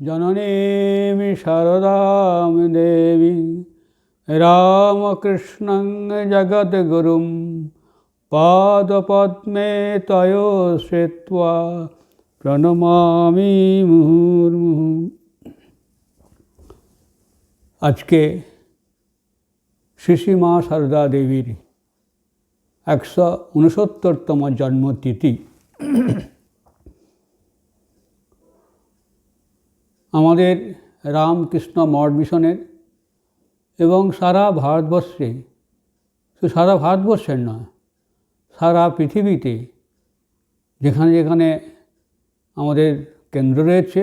जननीं शारदां देवीं रामकृष्णं जगद्गुरुं पादपद्मे तयो श्रित्वा प्रणमामि मुहुर्मुहुः। आज के श्री श्री माँ शारदा देवीर 169तम जन्मतिथि। আমাদের রামকৃষ্ণ মঠ মিশনের এবং সারা ভারতবর্ষে, শুধু সারা ভারতবর্ষের নয়, সারা পৃথিবীতে যেখানে যেখানে আমাদের কেন্দ্র রয়েছে,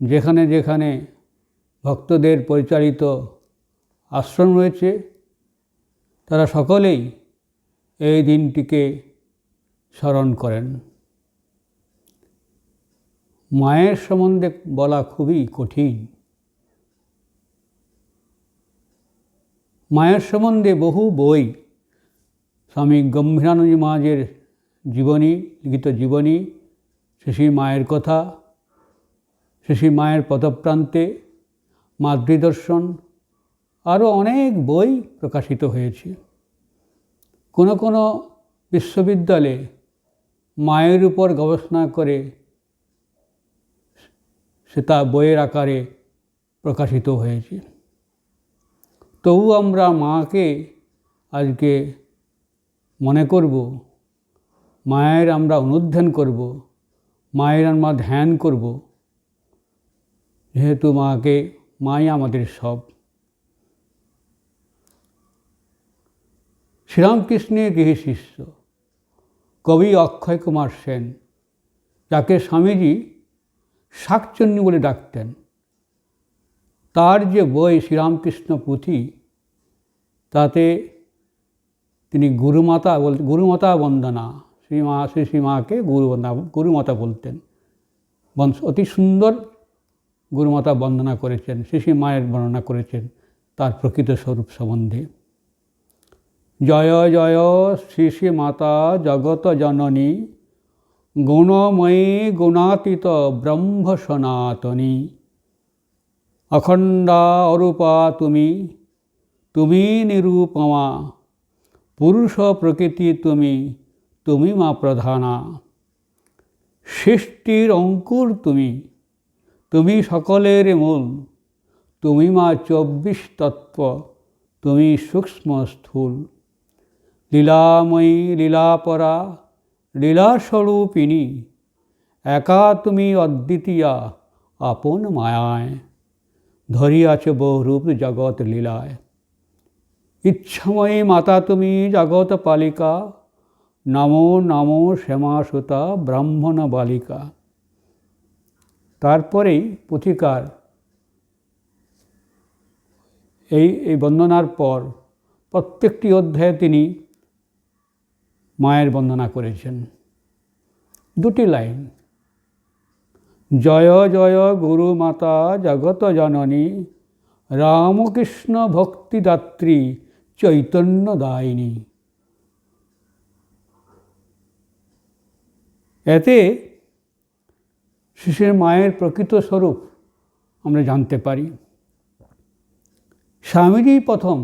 যেখানে যেখানে ভক্তদের পরিচালিত আশ্রম রয়েছে, তারা সকলেই এই দিনটিকে স্মরণ করেন। মায়ের সম্বন্ধে বলা খুবই কঠিন। মায়ের সম্বন্ধে বহু বই, স্বামী গম্ভীরানন্দ মহারাজের জীবনী, লিখিত জীবনী, শ্রী মায়ের কথা, শ্রী মায়ের পদপ্রান্তে, মাতৃদর্শন, আরও অনেক বই প্রকাশিত হয়েছে। কোনো কোনো বিশ্ববিদ্যালয়ে মায়ের উপর গবেষণা করে সেটা বইয়ের আকারে প্রকাশিত হয়েছে। তবু আমরা মাকে আজকে মনে করব, মায়ের আমরা অনুধ্যান করব, মায়ের আমরা ধ্যান করব, যেহেতু মাই আমাদের সব। শ্রীরামকৃষ্ণের গৃহী শিষ্য কবি অক্ষয় কুমার সেন, যাকে স্বামীজি শাকচুন্নী বলে ডাকতেন, তার যে বই শ্রীরামকৃষ্ণ পুঁথি, তাতে তিনি গুরুমাতা বন্দনা, শ্রী মাকে গুরুমাতা বলতেন। অতি সুন্দর গুরুমাতা বন্দনা করেছেন, শ্রী মায়ের বর্ণনা করেছেন তার প্রকৃত স্বরূপ সম্বন্ধে। জয় জয় শ্রী শ্রী মাতা জগত জননী, গুণময়ী গুণাতীত ব্রহ্ম সনাতনী, অখণ্ডা অরূপা তুমি, তুমি নিরূপমা, পুরুষ প্রকৃতি তুমি, তুমি মা প্রধানা, সৃষ্টির অঙ্কুর তুমি, তুমি সকলের মূল, তুমি মা 24 তত্ত্ব, তুমি সূক্ষ্ম স্থূল, লীলাময়ী লীলাপরা লীলাস্বরূপিণী, একা তুমি অদ্বিতীয়া আপন মায়ায়, ধরিয়াছ বহুরূপ জগৎ লীলায়, ইচ্ছাময়ী মাতা তুমি জগৎ পালিকা, নমো নমো শ্যামাসুতা ব্রাহ্মণ বালিকা। তারপরেই পুথিকার এই বন্দনার পর প্রত্যেকটি অধ্যায়ে তিনি মায়ের বন্দনা করেছেন। দুটি লাইন, জয় জয় গুরু মাতা জগত জননী, রামকৃষ্ণ ভক্তিদাত্রী চৈতন্য দায়িনী। এতে শ্রী মায়ের প্রকৃত স্বরূপ আমরা জানতে পারি। স্বামীজি প্রথম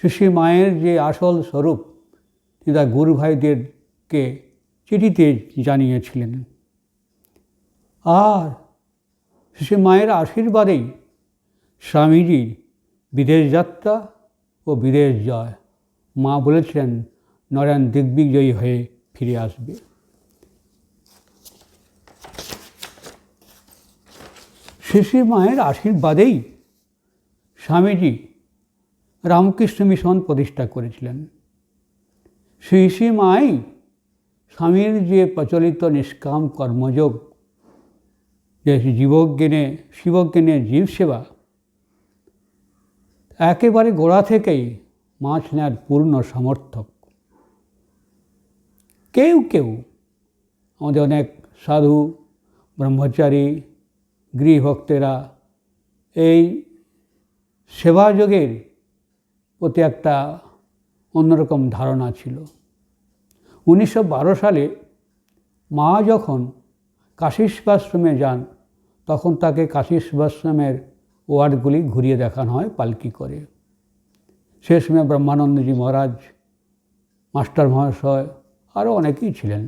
শ্রী মায়ের যে আসল স্বরূপ তার গুরু ভাইদেরকে চিঠিতে জানিয়েছিলেন, আর শ্রী মায়ের আশীর্বাদেই স্বামীজির বিদেশ যাত্রা ও বিদেশ জয়। মা বলেছেন নরেন দিগ্বিজয়ী হয়ে ফিরে আসবে। শ্রী মায়ের আশীর্বাদেই স্বামীজি রামকৃষ্ণ মিশন প্রতিষ্ঠা করেছিলেন। শ্রী মাই স্বামীর যে প্রচলিত নিষ্কাম কর্মযোগ, যে শিবজ্ঞানে জীব সেবা, একেবারে গোড়া থেকেই মা ছিলেন পূর্ণ সমর্থক। কেউ কেউ আমাদের অনেক সাধু ব্রহ্মচারী গৃহভক্তেরা এই সেবাযোগের প্রতি একটা অন্যরকম ধারণা ছিল। 1912 সালে মা যখন কাশীশ্বাশ্রমে যান, তখন তাকে কাশী সেবাশ্রমের ওয়ার্ডগুলি ঘুরিয়ে দেখানো হয় পালকি করে। সেই সময় ব্রহ্মানন্দজি মহারাজ, মাস্টার মহাশয়, আরও অনেকেই ছিলেন।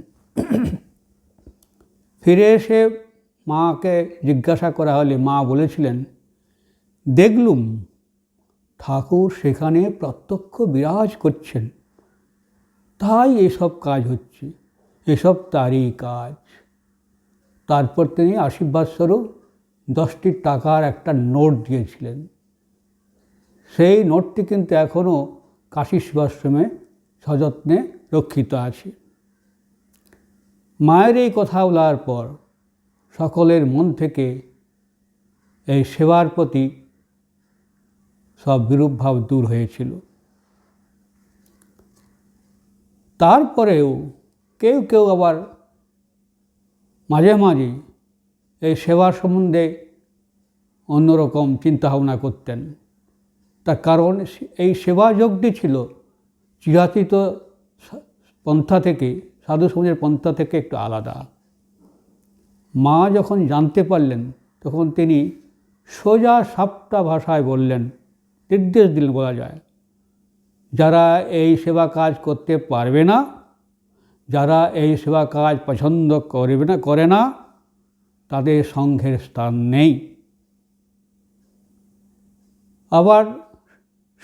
ফিরে এসে মাকে জিজ্ঞাসা করা হলে মা বলেছিলেন, দেখলুম ঠাকুর সেখানে প্রত্যক্ষ বিরাজ করছেন, তাই এসব কাজ হচ্ছে, এসব তারই কাজ। তারপর তিনি আশীর্বাদস্বরূপ 10টি টাকার একটা নোট দিয়েছিলেন। সেই নোটটি কিন্তু এখনও কাশী সেবাশ্রমে সযত্নে রক্ষিত আছে। মায়ের এই কথা বলার পর সকলের মন থেকে এই সেবার প্রতি সব বিরূপ ভাব দূর হয়েছিল। তারপরেও কেউ কেউ আবার মাঝে মাঝে এই সেবার সম্বন্ধে অন্যরকম চিন্তাভাবনা করতেন। তার কারণ এই সেবাযোগটি ছিল চিরাচিত পন্থা থেকে, সাধু সমাজের পন্থা থেকে একটু আলাদা। মা যখন জানতে পারলেন তখন তিনি সোজা সাপটা ভাষায় বললেন, নির্দেশ দিলেন বলা যায়, যারা এই সেবা কাজ করতে পারবে না, যারা এই সেবা কাজ পছন্দ করে না তাদের সংঘের স্থান নেই। আবার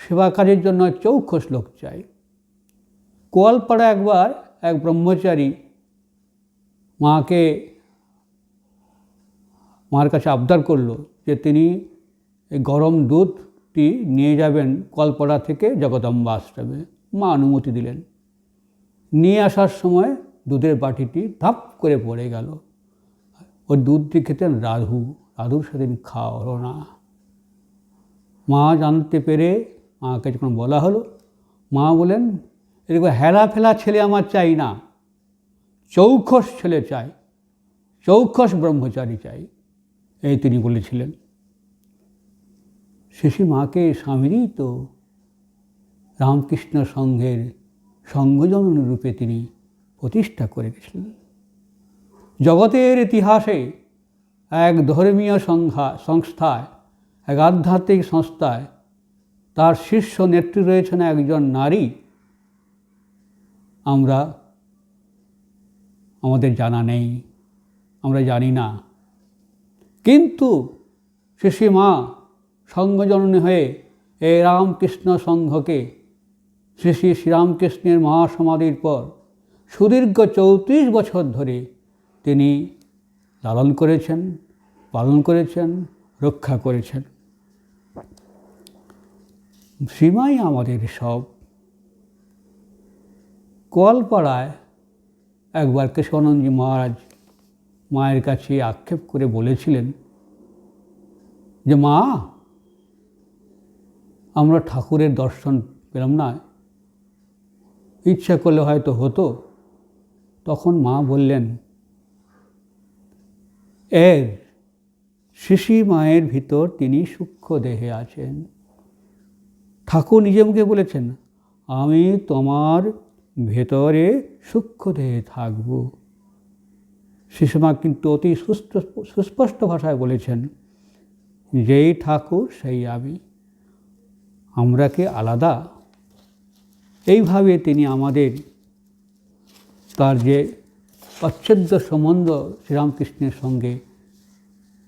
সেবা কাজের জন্য চৌখস লোক চাই। কোয়ালপাড়া একবার এক ব্রহ্মচারী মার কাছে আবদার করলো যে তিনি এই গরম দুধটি নিয়ে যাবেন কোয়ালপাড়া থেকে জগদম্বা আশ্রমে। মা অনুমতি দিলেন। নিয়ে আসার সময় দুধের বাটিটি ধাপ করে পড়ে গেল। ওই দুধটি খেতেন রাধুর সেদিন খাওয়া হলো না। মা জানতে পেরে মাকে যখন বলা হলো, মা বলেন, এরকম হেলা ফেলা ছেলে আমার চাই না, চৌখস ছেলে চাই, চৌখস ব্রহ্মচারী চাই, এই তিনি বলেছিলেন। শিশি মাকে স্বামীরই তো রামকৃষ্ণ সংঘের সংঘজননী রূপে তিনি প্রতিষ্ঠা করে গেছিলেন। জগতের ইতিহাসে এক ধর্মীয় সংস্থায়, এক আধ্যাত্মিক সংস্থায় তার শীর্ষ নেত্রী রয়েছেন একজন নারী, আমাদের জানা নেই, আমরা জানি না। কিন্তু শিশি মা সংঘজননী হয়ে এই রামকৃষ্ণ সংঘকে শ্রী শ্রী শ্রীরামকৃষ্ণের মহাসমাধির পর সুদীর্ঘ 34 বছর ধরে তিনি লালন করেছেন, পালন করেছেন, রক্ষা করেছেন। শ্রীমাই আমাদের সব। কোয়ালপাড়ায় একবার কেশবানন্দজি মহারাজ মায়ের কাছে আক্ষেপ করে বলেছিলেন যে, মা, আমরা ঠাকুরের দর্শন পেলাম না, ইচ্ছা করলে হয়তো হতো। তখন মা বললেন, শিশি মায়ের ভিতর তিনি সূক্ষ্ম দেহে আছেন। ঠাকুর নিজে মুখে বলেছেন, আমি তোমার ভেতরে সূক্ষ্ম দেহে থাকব। শিশুমা কিন্তু অতি সুস্পষ্ট ভাষায় বলেছেন, যেই ঠাকুর সেই আমি, আমরা কি আলাদা? এইভাবে তিনি আমাদের তার যে অচ্ছেদ্য সম্বন্ধ শ্রীরামকৃষ্ণের সঙ্গে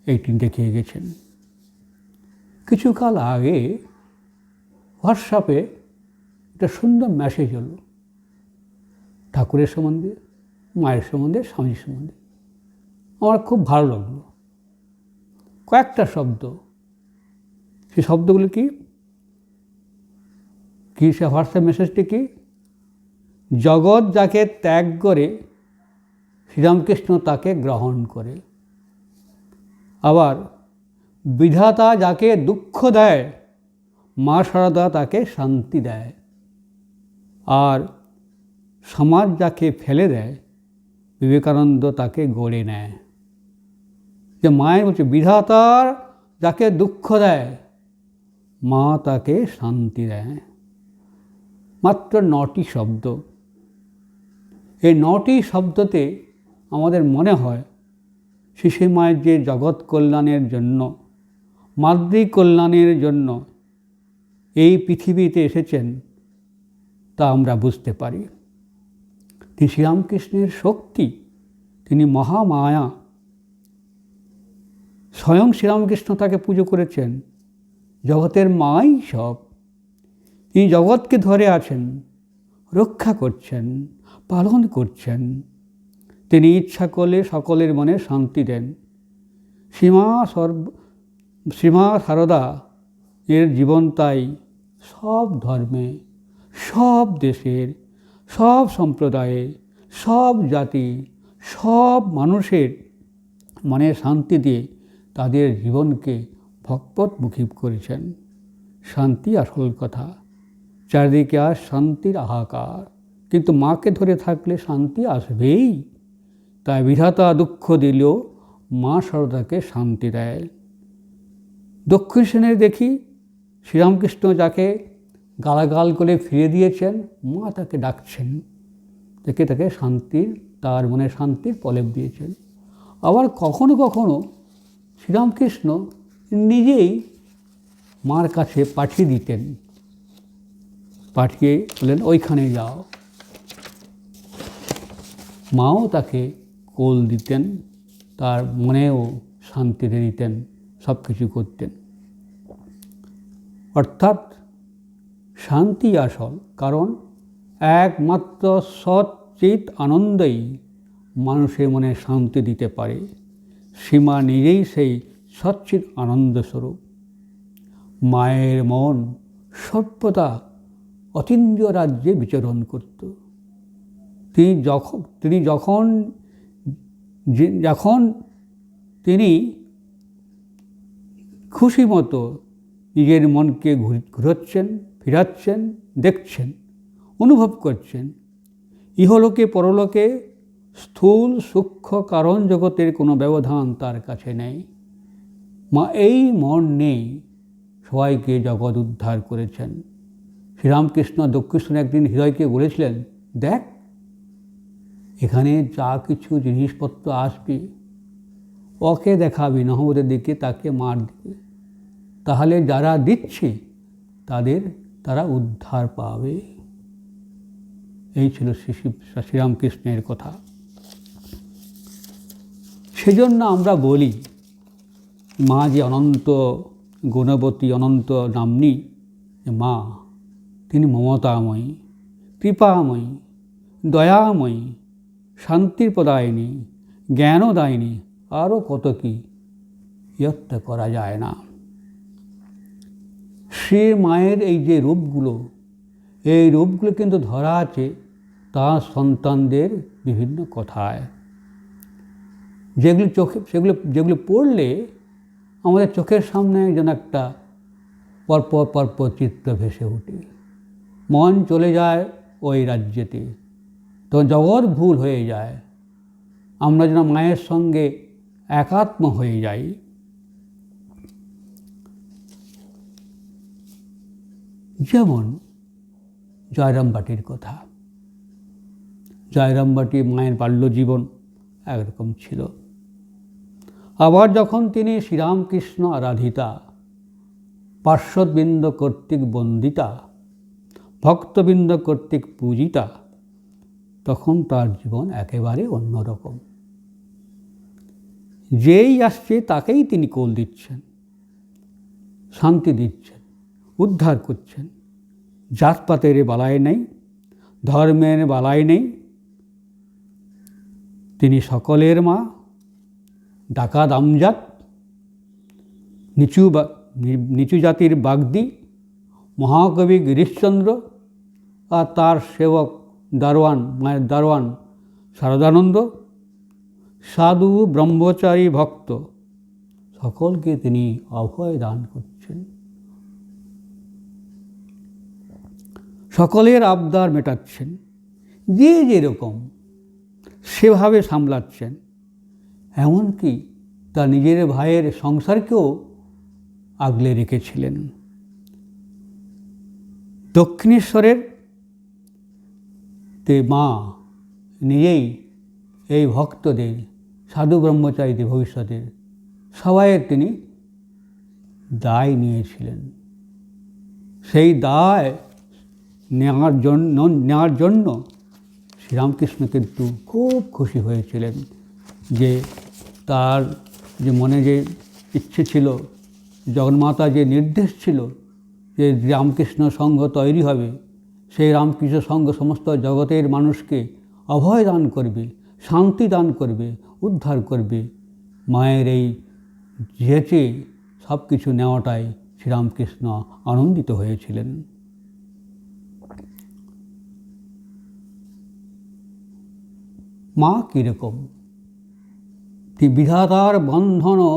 এইটি দেখিয়ে গেছেন। কিছুকাল আগে হোয়াটসঅ্যাপে একটা সুন্দর মেসেজ হলো ঠাকুরের সম্বন্ধে, মায়ের সম্বন্ধে, স্বামীর সম্বন্ধে। আমার খুব ভালো লাগলো। কয়েকটা শব্দ, সেই শব্দগুলো কি সে হোয়াটসঅ্যাপ মেসেজটি কি? জগৎ যাকে ত্যাগ করে শ্রীরামকৃষ্ণ তাকে গ্রহণ করে। আবার বিধাতা যাকে দুঃখ দেয় মা সারদা তাকে শান্তি দেয়। আর সমাজ যাকে ফেলে দেয় বিবেকানন্দ তাকে গড়ে নেয়। যে মায়ের বলছে, বিধাতার যাকে দুঃখ দেয় মা তাকে শান্তি দেয়। মাত্র 9টি শব্দ। এই 9টি শব্দতে আমাদের মনে হয় শিশুমায়ের যে জগৎ কল্যাণের জন্য, মাতৃ কল্যাণের জন্য এই পৃথিবীতে এসেছেন তা আমরা বুঝতে পারি। তিনি শ্রীরামকৃষ্ণের শক্তি, তিনি মহামায়া। স্বয়ং শ্রীরামকৃষ্ণ তাকে পুজো করেছেন, জগতের মাই সব। তিনি জগৎকে ধরে আছেন, রক্ষা করছেন, পালন করছেন। তিনি ইচ্ছা করলে সকলের মনে শান্তি দেন। শ্রীমা সারদা এর জীবন তাই সব ধর্মে, সব দেশের, সব সম্প্রদায়ে, সব জাতি, সব মানুষের মনে শান্তি দিয়ে তাদের জীবনকে ভগবতমুখী করেছেন। শান্তি আসল কথা। চারিদিকে আজ শান্তির হাহাকার, কিন্তু মাকে ধরে থাকলে শান্তি আসবেই। তাই বিধাতা দুঃখ দিলেও মা সারদাকে শান্তি দেয়। দক্ষিণ সেনের দেখি শ্রীরামকৃষ্ণ যাকে গালাগাল করে ফিরে দিয়েছেন, মা তাকে ডাকছেন, দেখে তাকে শান্তির, তার মনে শান্তির প্রলেপ দিয়েছেন। আবার কখনো কখনো শ্রীরামকৃষ্ণ নিজেই মার কাছে পাঠিয়ে দিতেন, পাঠিয়ে বলেন ওইখানে যাও। মাও তাকে কোল দিতেন, তার মনেও শান্তিতে দিতেন, সব কিছু করতেন। অর্থাৎ শান্তি আসল, কারণ একমাত্র সচ্চিৎ আনন্দই মানুষের মনে শান্তি দিতে পারে। সীমা নিজেই সেই সচ্চিৎ আনন্দস্বরূপ। মায়ের মন সর্বদা অতীন্দ্রিয় রাজ্যে বিচরণ করত। যখন তিনি খুশি মতো নিজের মনকে ঘুরাচ্ছেন, ফিরাচ্ছেন, দেখছেন, অনুভব করছেন, ইহলোকে পরলোকে স্থূল সূক্ষ্ম কারণ জগতের কোনো ব্যবধান তার কাছে নেই। মা এই মন নেই সবাইকে জগৎ উদ্ধার করেছেন। শ্রীরামকৃষ্ণ দক্ষিণ একদিন হৃদয়কে বলেছিলেন, দেখ এখানে যা কিছু জিনিসপত্র আসবে ওকে দেখাবি, নহবদের দিকে, তাকে মার দিকে, তাহলে যারা দিচ্ছে তারা উদ্ধার পাবে। এই ছিল শ্রীরামকৃষ্ণের কথা। সেজন্য আমরা বলি মা যে অনন্ত গুণবতী, অনন্ত নাম্নী মা, তিনি মমতাময়ী, কৃপাময়ী, দয়াময়ী, শান্তির প্রদায়িনী, জ্ঞানদায়িনী, আরও কত কি ইয়ত্তা করা যায় না। শ্রী মায়ের এই যে রূপগুলো, এই রূপগুলো কিন্তু ধরা আছে তার সন্তানদের বিভিন্ন কথায়, যেগুলো পড়লে আমাদের চোখের সামনে যেন একটা পরপর চিত্র ভেসে ওঠে, মন চলে যায় ওই রাজ্যেতে, তখন জগৎ ভুল হয়ে যায়, আমরা যেন মায়ের সঙ্গে একাত্ম হয়ে যাই। যেমন জয়রামবাটির কথা। জয়রামবাটি মায়ের বাল্যজীবন একরকম ছিল। আবার যখন তিনি শ্রীরামকৃষ্ণ আরাধিতা, পার্শ্বদবৃন্দ কর্তৃক বন্দিতা, ভক্তবৃন্দ কর্তৃক পূজিতা, তখন তার জীবন একেবারে অন্যরকম। যেই আসছে তাকেই তিনি কোল দিচ্ছেন, শান্তি দিচ্ছেন, উদ্ধার করছেন। জাতপাতের বালাই নেই, ধর্মের বালাই নেই, তিনি সকলের মা। ডাকাত আমজাদ, নিচু জাতির বাগদি, মহাকবি গিরিশচন্দ্র আর তার সেবক দারোয়ান, মায়ের দারোয়ান শারদানন্দ, সাধু ব্রহ্মচারী ভক্ত, সকলকে তিনি অভয় দান করছেন, সকলের আবদার মেটাচ্ছেন, যে যেরকম সেভাবে সামলাচ্ছেন। এমনকি তার নিজের ভাইয়ের সংসারকেও আগলে রেখেছিলেন। দক্ষিণেশ্বরের মা নিজেই এই ভক্তদের সাধু ব্রহ্মচারীদের ভবিষ্যতের সবাইয়ের তিনি দায় নিয়েছিলেন। সেই দায় নেওয়ার জন্য শ্রীরামকৃষ্ণ কিন্তু খুব খুশি হয়েছিলেন যে তার যে মনে যে ইচ্ছে ছিল, জগন্মাতা যে নির্দেশ ছিল যে রামকৃষ্ণ সংঘ তৈরি হবে, সেই রামকৃষ্ণ সংঘ সমস্ত জগতের মানুষকে অভয় দান করবে, শান্তি দান করবে, উদ্ধার করবে। মায়ের এই যেচে সব কিছু নেওয়াটাই শ্রীরামকৃষ্ণ আনন্দিত হয়েছিলেন। মা কীরকম? বিধাতার বন্ধনও,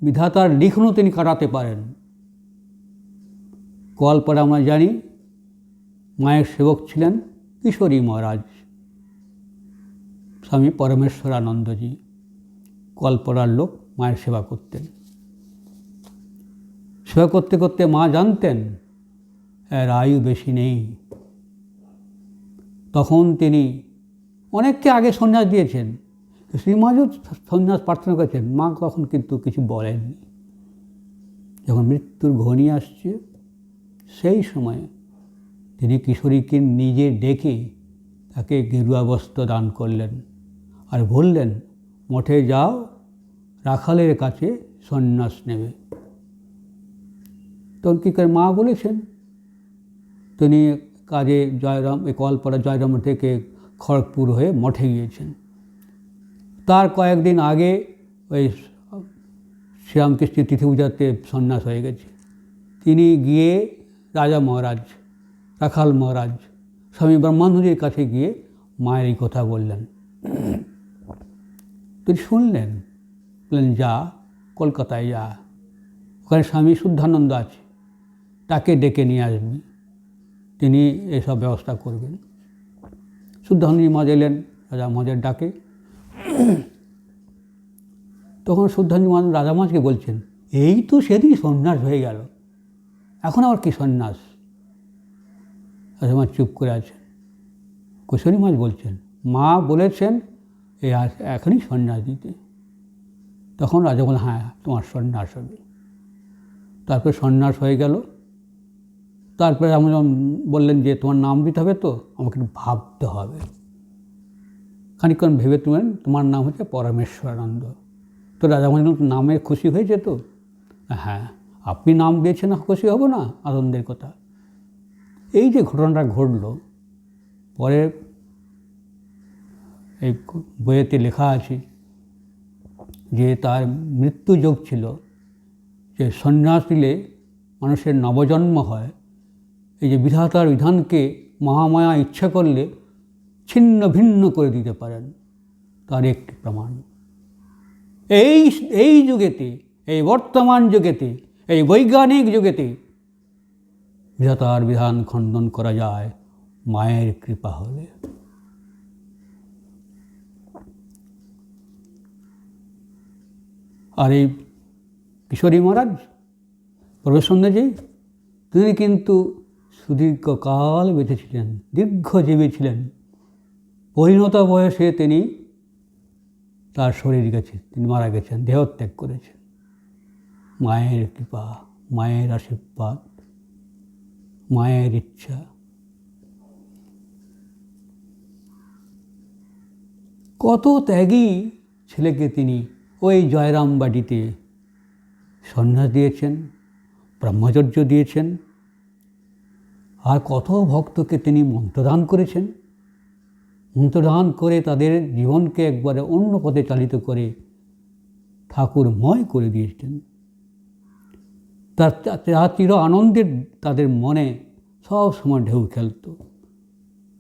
বিধাতার লিখনও তিনি কাটাতে পারেন। কলপরে আমরা জানি মায়ের সেবক ছিলেন কিশোরী মহারাজ, স্বামী পরমেশ্বরানন্দজি। কলপরার লোক মায়ের সেবা করতেন। সেবা করতে করতে মা জানতেন এর আয়ু বেশি নেই। তখন তিনি অনেককে আগে সন্ন্যাস দিয়েছেন, শ্রীমাজও সন্ন্যাস প্রার্থনা করেছেন, মা তখন কিন্তু কিছু বলেননি। যখন মৃত্যুর ঘনি আসছে সেই সময়ে তিনি কিশোরীকে নিজে ডেকে তাকে গেরুয়া বস্ত্র দান করলেন আর বললেন, মঠে যাও, রাখালের কাছে সন্ন্যাস নেবে। তখন কী করে মা বলেছেন, তিনি কাজে জয়রাম, এই কলপাড়া জয়রাম থেকে খড়গপুর হয়ে মঠে গিয়েছেন। তার কয়েকদিন আগে ওই শ্রীরামকৃষ্ণের তিথি পূজাতে সন্ন্যাস হয়ে গেছে। তিনি গিয়ে রাজা মহারাজ, রাখাল মহারাজ স্বামী ব্রহ্মানন্দের কাছে গিয়ে মায়ের এই কথা বললেন। তিনি শুনলেন, বললেন যা, কলকাতায় যা, ওখানে স্বামী শুদ্ধানন্দ আছে, তাকে ডেকে নিয়ে আসবি, তিনি এসব ব্যবস্থা করবেন। শুদ্ধানন্দজি মহারাজ এলেন রাজা মহারাজের ডাকে। তখন শুদ্ধানন্দজি মহারাজ রাজা মহারাজকে বলছেন, এই তো সেদিন সন্ন্যাস হয়ে গেল, এখন আবার কি সন্ন্যাস? রাজা মহারাজ চুপ করে আছেন। কিশোরী মহারাজ বলছেন, মা বলেছেন এই এখনই সন্ন্যাস দিতে। তখন রাজা বললেন, হ্যাঁ তোমার সন্ন্যাস হবে। তারপরে সন্ন্যাস হয়ে গেল। তারপরে আমরা বললেন যে তোমার নাম দিতে হবে, তো আমাকে একটু ভাবতে হবে। খানিকক্ষণ ভেবে তোমার নাম হচ্ছে পরমেশ্বরানন্দ। তো রাজা মহারাজ নামে খুশি হয়েছে তো? হ্যাঁ, আপনি নাম দিয়েছেন না, খুশি হব না? আনন্দের কথা। এই যে ঘটনাটা ঘটল, পরে এই বইয়েতে লেখা আছে যে তার মৃত্যুযোগ ছিল যে সন্ন্যাস দিলে মানুষের নবজন্ম হয়। এই যে বিধাতার বিধানকে মহামায়া ইচ্ছা করলে ছিন্ন ভিন্ন করে দিতে পারেন, তার একটি প্রমাণ। এই যুগেতে, এই বর্তমান যুগেতে, এই বৈজ্ঞানিক যুগেতে বিধাতার বিধান খণ্ডন করা যায় মায়ের কৃপা হলে। আর এই কিশোরী মহারাজ পরমেশ্বরানন্দজি, তিনি কিন্তু সুদীর্ঘকাল বেঁচে ছিলেন, দীর্ঘজীবী ছিলেন। পরিণত বয়সে তিনি তার শরীর গেছে, তিনি মারা গেছেন, দেহত্যাগ করেছেন। মায়ের কৃপা, মায়ের আশীর্বাদ, মায়ের ইচ্ছা। কত ত্যাগী ছেলেকে তিনি ওই জয়রামবাটিতে সন্ন্যাস দিয়েছেন, ব্রহ্মচর্য দিয়েছেন, আর কত ভক্তকে তিনি মন্ত্রদান করেছেন। মন্ত্রদান করে তাদের জীবনকে একবারে অন্য পথে চালিত করে ঠাকুরময় করে দিয়েছেন। তার চির আনন্দের তাদের মনে সব সময় ঢেউ খেলত।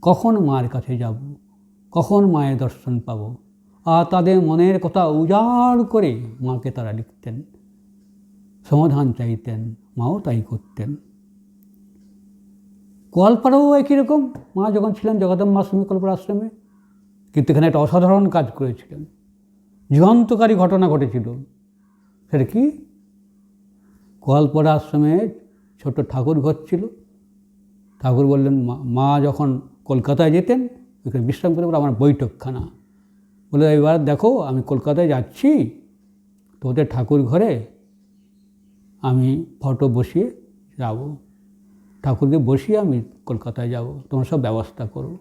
কখন মায়ের কাছে যাব, কখন মায়ের দর্শন পাব। আর তাদের মনের কথা উজাড় করে মাকে তারা লিখতেন, সমাধান চাইতেন, মাও তাই করতেন। কলপাড়াও একই রকম। মা যখন ছিলেন জগদম্বা আশ্রমে, কলপাড়া আশ্রমে, কিন্তু এখানে একটা অসাধারণ কাজ করেছিলেন, যুগান্তকারী ঘটনা ঘটেছিল। সেটা কি? কলপাড়া আশ্রমে ছোট ঠাকুর ঘর ছিল। ঠাকুর বললেন, মা যখন কলকাতায় যেতেন ওইখানে বিশ্রাম করে বলে আমার বৈঠকখানা। বলে এবার দেখো আমি কলকাতায় যাচ্ছি, তোদের ঠাকুর ঘরে আমি ফটো বসিয়ে যাব, ঠাকুরকে বসিয়ে আমি কলকাতায় যাব, তোমরা সব ব্যবস্থা করো।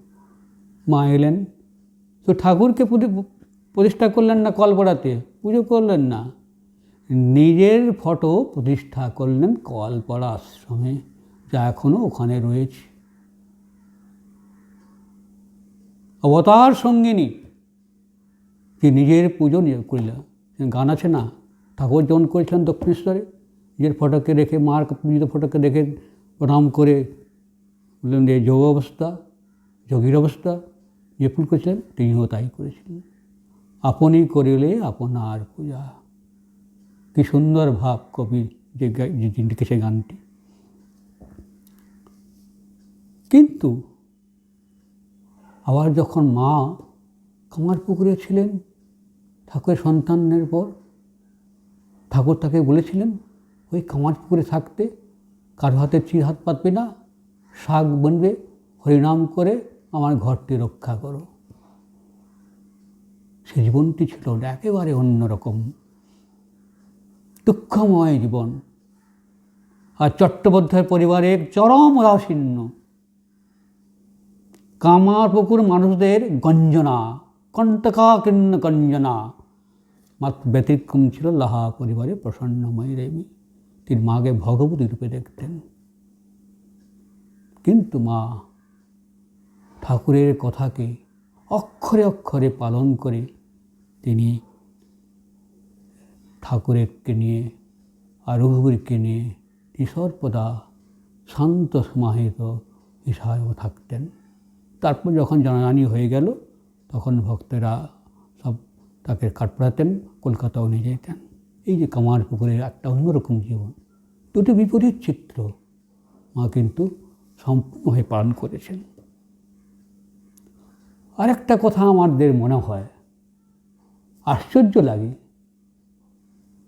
মা এলেন, তো ঠাকুরকে প্রতিষ্ঠা করলেন না কলপাড়াতে, পুজো করলেন না, নিজের ফটো প্রতিষ্ঠা করলেন কলপাড়া আশ্রমে, যা এখনও ওখানে রয়েছে। অবতার সঙ্গিনী, যে নিজের পুজো নিজে করলেন। গান আছে না, ঠাকুর যখন করেছিলেন দক্ষিণেশ্বরে, নিজের ফটোকে রেখে, মার পূজিত ফটোকে রেখে প্রণাম করে বললেন যে যোগ অবস্থা, যোগীর অবস্থা যে ফুল করেছিলেন, তিনিও তাই করেছিলেন। আপনি করিলে আপনার পূজা। কি সুন্দর ভাব কবি যে লিখেছে গানটি। কিন্তু আবার যখন মা কামারপুকুরে ছিলেন ঠাকুরের সন্তানের পর, ঠাকুর তাকে বলেছিলেন ওই কামারপুকুরে থাকতে, কারো হাতে চির হাত পাতবে না, শাক বনবে, হরিনাম করে আমার ঘরটি রক্ষা করো। সে জীবনটি ছিল একেবারে অন্যরকম, দুঃখময় জীবন। আর চট্টোপাধ্যায় পরিবারের চরম উদাসীন্য, কামারপুকুর মানুষদের গঞ্জনা, কণ্টকাকীর্ণ গঞ্জনা। মাত্র ব্যতিক্রম ছিল লাহা পরিবারে প্রসন্নময়ী দেবী, তিনি মাকে ভগবতী রূপে দেখতেন। কিন্তু মা ঠাকুরের কথাকে অক্ষরে অক্ষরে পালন করে তিনি ঠাকুরকে নিয়ে আর রঘুবীরকে নিয়ে সর্বদা শান্ত সমাহিত হিসাবেও থাকতেন। তারপর যখন জানাজানি হয়ে গেল, তখন ভক্তেরা সব তাকে কাঠপড়াতেন, কলকাতাও নিয়ে যেতেন। এই যে কামারপুকুরের একটা অন্যরকম জীবন, দুটো বিপরীত চিত্র মা কিন্তু সম্পূর্ণভাবে পালন করেছেন। আরেকটা কথা আমাদের মনে হয়, আশ্চর্য লাগে,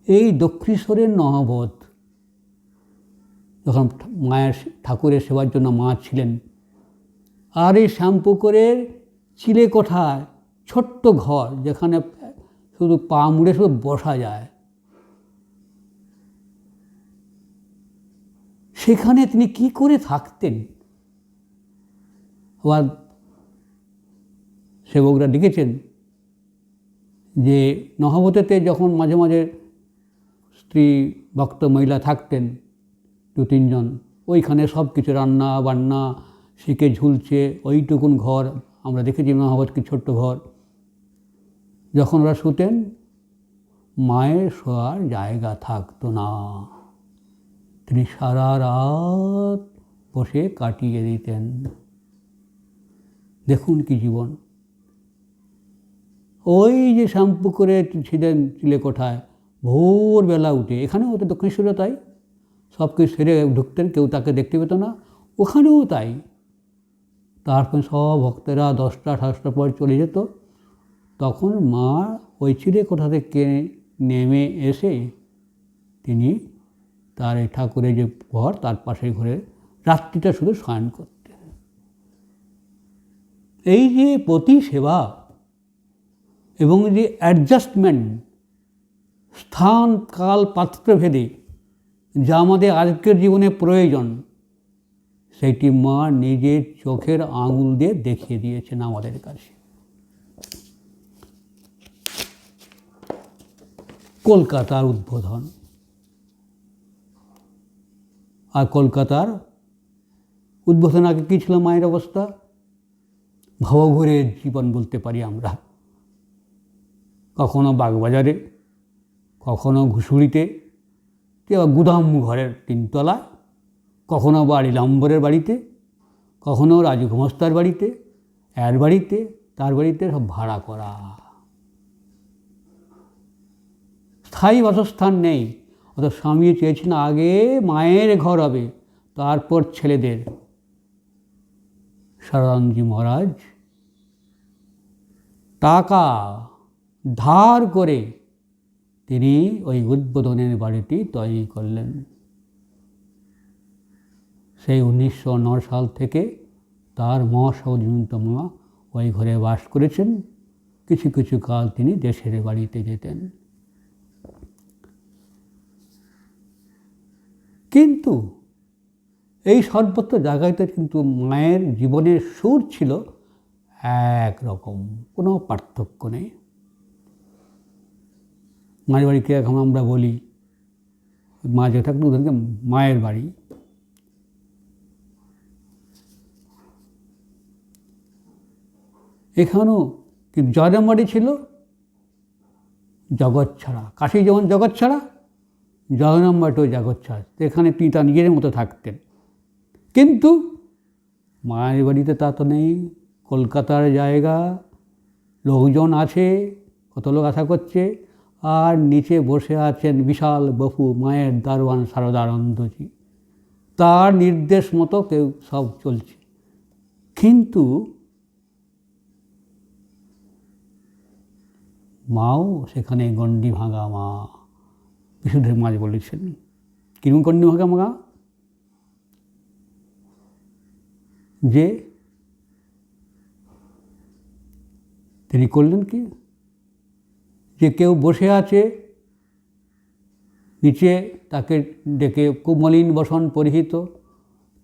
এই দক্ষিণেশ্বরের নহবত যখন মায়ের ঠাকুরের সেবার জন্য মা ছিলেন, আর এই শ্যামপুকুরের চিলে কোঠায় ছোট্ট ঘর, যেখানে শুধু পা মুড়ে শুধু বসা যায়, সেখানে তিনি কি করে থাকতেন। আবার সেবকরা লিখেছেন যে নহবতেতে যখন মাঝে মাঝে স্ত্রী ভক্ত মহিলা থাকতেন দু তিনজন, ওইখানে সব কিছু রান্না বান্না শিখে ঝুলছে, ওইটুকুন ঘর আমরা দেখেছি নহবত কি ছোট্ট ঘর। যখন ওরা শুতেন, মায়ের শোয়ার জায়গা থাকতো না, তিনি সারা রাত বসে কাটিয়ে দিতেন। দেখুন কি জীবন। ওই যে শ্যামপুকুরে ছিলেন চিলেকোঠায়, ভোরবেলা উঠে, এখানেও তো দক্ষিণেশ্বরে তাই, সব কিছু সেরে ঢুকতেন, কেউ তাকে দেখতে পেত না, ওখানেও তাই। তারপর সব ভক্তেরা 10টা 10টার পর চলে যেত, তখন মা ওই চিলেকোঠা থেকে নেমে এসে তিনি তার এই ঠাকুরের যে ঘর, তার পাশের ঘরে রাত্রিটা শুধু শয়ন করতেন। এই যে প্রতি সেবা এবং যে অ্যাডজাস্টমেন্ট, স্থান কাল পাত্রভেদে, যা আমাদের আজকের জীবনে প্রয়োজন, সেইটি মা নিজের চোখের আঙুল দিয়ে দেখিয়ে দিয়েছেন আমাদের কাছে। কলকাতার উদ্বোধন, আর কলকাতার উদ্বোধন আগে কী ছিল মায়ের অবস্থা? ভবঘুরের জীবন বলতে পারি আমরা। কখনো বাগবাজারে, কখনো ঘুষুরিতে, কেউ গুদাম ঘরের 3তলায়, কখনো বাড়ি লাম্বরের বাড়িতে, কখনো রাজকুমাস্তার বাড়িতে, এর বাড়িতে, তার বাড়িতে, সব ভাড়া করা। স্থায়ী বাসস্থান নেই। অত স্বামী চেয়েছেন আগে মায়ের ঘর হবে, তারপর ছেলেদের। সারদানন্দজি মহারাজ টাকা ধার করে তিনি ওই উদ্বোধনের বাড়িটি তৈরি করলেন। সেই 1909 সাল থেকে তার মহাসহজীবন্ত মা ওই ঘরে বাস করেছেন। কিছু কিছু কাল তিনি দেশের বাড়িতে যেতেন। কিন্তু এই সর্বত্র জায়গাতে কিন্তু মায়ের জীবনের সুর ছিল একরকম, কোনো পার্থক্য নেই। মায়ের বাড়িকে এখন আমরা বলি, মা যে থাকতো ওদেরকে মায়ের বাড়ি। এখানেও কিন্তু জয়রামবাড়ি ছিল জগৎ ছাড়া। কাশী যেমন জগৎ ছাড়া, জয়রামবাড়িও জগৎ ছাড়া। এখানে তিনি তার নিজের মতো থাকতেন। কিন্তু মায়ের বাড়িতে তা তো নেই। কলকাতার জায়গা, লোকজন আছে, কত লোক আশা করছে, আর নিচে বসে আছেন বিশাল বপু মায়ের দারোয়ান শারদানন্দজি। তার নির্দেশ মতো কেউ সব চলছে। কিন্তু মাও সেখানে গণ্ডি ভাঙা মা। বিশুদ্ধ মাঝ বলেছেন, কিরকম গণ্ডি ভাঙা মা? যে তিনি করলেন কি, যে কেউ বসে আছে নিচে, তাকে ডেকে, কুমলিন বসন পরিহিত,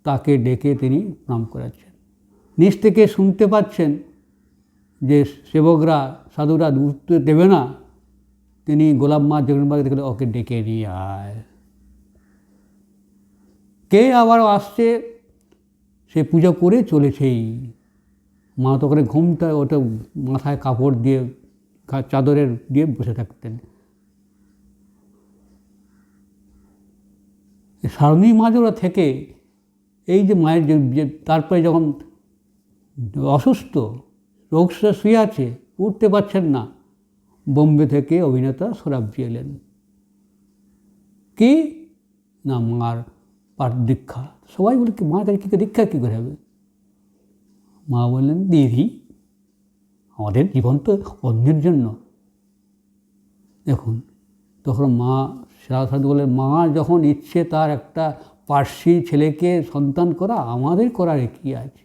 তাকে ডেকে তিনি প্রণাম করাচ্ছেন। নিচ থেকে শুনতে পাচ্ছেন যে সেবকরা, সাধুরা উঠতে দেবে না, তিনি গোলাপ মা জগন্নাথ দেখলে ওকে ডেকে নিয়ে আয়। কে আবার আসছে, সে পুজো করে চলেছেই। মা তো ওখানে ঘুমটা, ওটা মাথায় কাপড় দিয়ে, চাদরের দিয়ে বসে থাকতেন। সারণী মাজরা থেকে এই যে মায়ের যে তারপরে যখন অসুস্থ, রোগ শুয়ে আছে, উঠতে পারছেন না, বোম্বে থেকে অভিনেতা সোরাবজি এলেন। কি না, মার পাঠ দীক্ষা। সবাই বলে কি মার কাছে কী দীক্ষা কী করে হবে? মা বললেন, দিদি আমাদের জীবন তো অন্যের জন্য। দেখুন, তখন মা সাধু বললেন, মা যখন ইচ্ছে তার একটা পার্সি ছেলেকে সন্তান করা, আমাদের করার কী আছে?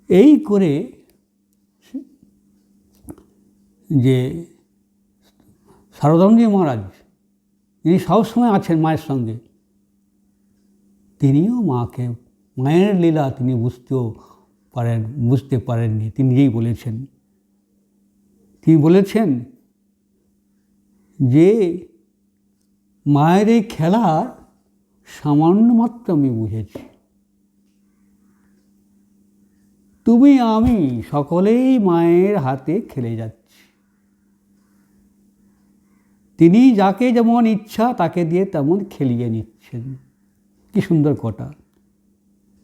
এই করে যে শারদানন্দজি মহারাজ, যিনি সবসময় আছেন মায়ের সঙ্গে, তিনিও মাকে, মায়ের লীলা তিনি বুঝতে পারেননি। তিনি নিজেই বলেছেন, তিনি বলেছেন যে মায়ের এই খেলার সামান্য মাত্র আমি বুঝেছি। তুমি আমি সকলেই মায়ের হাতে খেলে যাচ্ছি। তিনি যাকে যেমন ইচ্ছা তাকে দিয়ে তেমন খেলিয়ে নিচ্ছেন। কি সুন্দর কথা!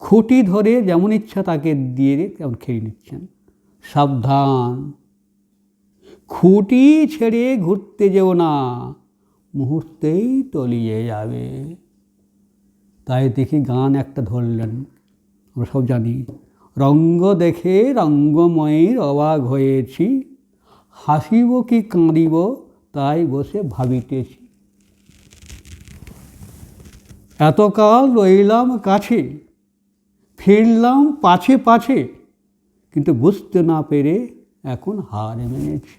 খুঁটি ধরে যেমন ইচ্ছা তাকে দিয়ে তেমন খেলিয়ে নিচ্ছেন। সাবধান, খুঁটি ছেড়ে ঘুরতে যেও না, মুহূর্তেই তলিয়ে যাবে। তাই দেখি গান একটা ধরলেন, আমরা সব জানি, রঙ্গ দেখে রঙ্গময়ীর অবাক হয়েছি, হাসিব কি কাঁদিব তাই বসে ভাবিতেছি। এতকাল রইলাম কাছে, ফিরলাম পাছে পাছে, কিন্তু বুঝতে না পেরে এখন হার মেনেছি।